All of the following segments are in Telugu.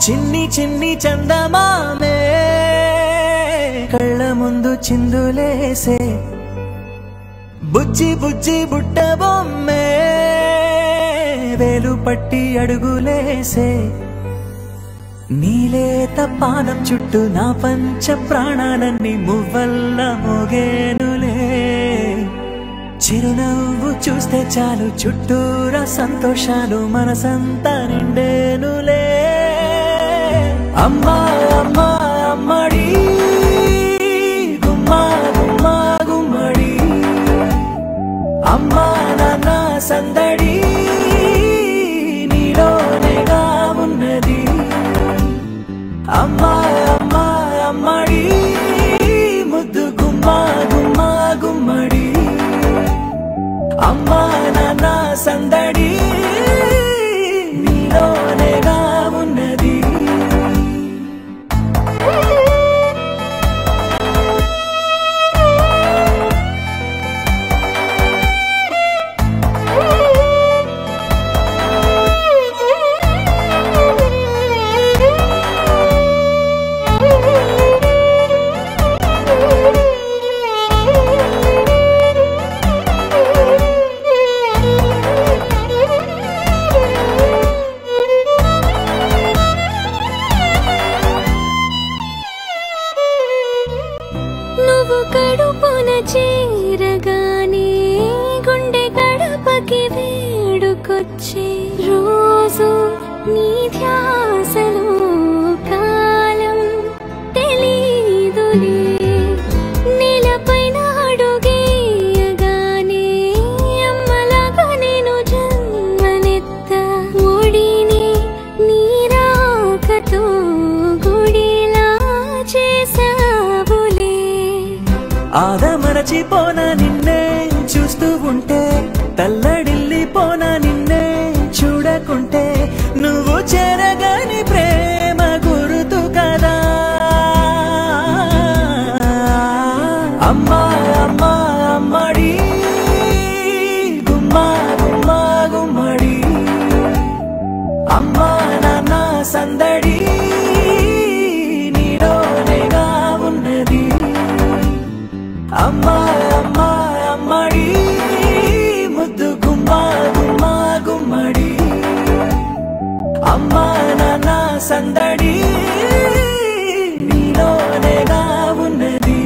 చిన్ని చిన్ని చందమామే కళ్ళ ముందు చిందులేసే బుజ్జి బుజ్జి బుట్ట బొమ్మే వేలు పట్టి అడుగులేసే నీలేత పానం చుట్టూ నా పంచ ప్రాణాలన్నీ మువ్వల్ల మోగేనులే చిరునవ్వు చూస్తే చాలు చుట్టూరా సంతోషాలు మనసంతా నిండేనులే అమ్మా అమ్మా అమ్మడి గుమ్మా గుమ్మా గుమ్మడి అమ్మా నాన్న సందడి నీలోనేగా ఉన్నది అమ్మా అమ్మా అమ్మడి ముద్దు గుమ్మా గుమ్మా గుమ్మడి అమ్మా నాన్న సందడి నీలోనేగా ఉన్నది కడుపున చేరగానే గుండె గడపకి వేడుకొచ్చే రోజు నీ ధ్యాసలో కాలం తెలీదులే నేలపైన అడుగేయగానే అమ్మలాగా నేను జన్మనెత్త ఒడిని నీ రాకతో గుడిలా చేసావులే ఆదమరచిపోనా నిన్నే చూస్తూ ఉంటే తల్లడిల్లిపోనా నిన్నే చూడకుంటే నువ్వు చెరగని ప్రేమ గుర్తు కదా అమ్మా అమ్మా అమ్మడి గుమ్మా గుమ్మా గుమ్మడి అమ్మా నాన్న సందడి నీలోనేగా ఉన్నది అమ్మా అమ్మా అమ్మడి ముద్దు గుమ్మా గుమ్మా గుమ్మడి అమ్మా నాన్న సందడి నీలోనేగా ఉన్నది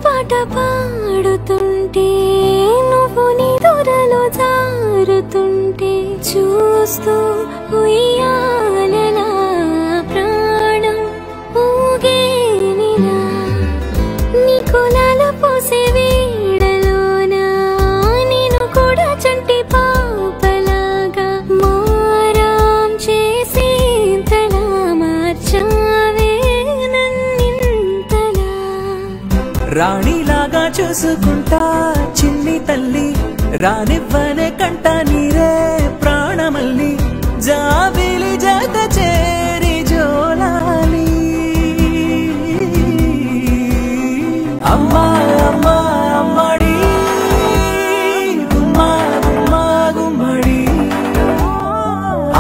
పాట పాడుతుంటే నువ్వు నీ దూరలో జారుతుంటే చూస్తూ ఉయ్యాలలా ప్రాణం ఊగేనిలా నీ కులాల పోసే వేడలోనా నేను కూడా చంటి పాపలాగా మారాం చేసేంతలా మార్చావే నన్నింతలా రాణిలాగా చూసుకుంటా చిన్ని తల్లి రానివ్వనే కంట నీరే ప్రాణమల్లి జాబిలి జత చేరి జోలాలి అమ్మా అమ్మా అమ్మడి గుమ్మా గుమ్మా గుమ్మడి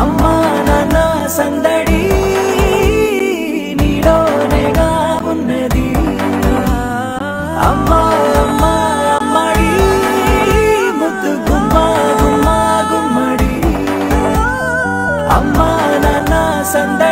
అమ్మా నాన్న సందడి నీలోనేగా ఉన్నది అమ్మా అమ్మా అమ్మడి ముద్దు గుమ్మా గుమ్మా గుమ్మడి అమ్మా నాన్న సందడి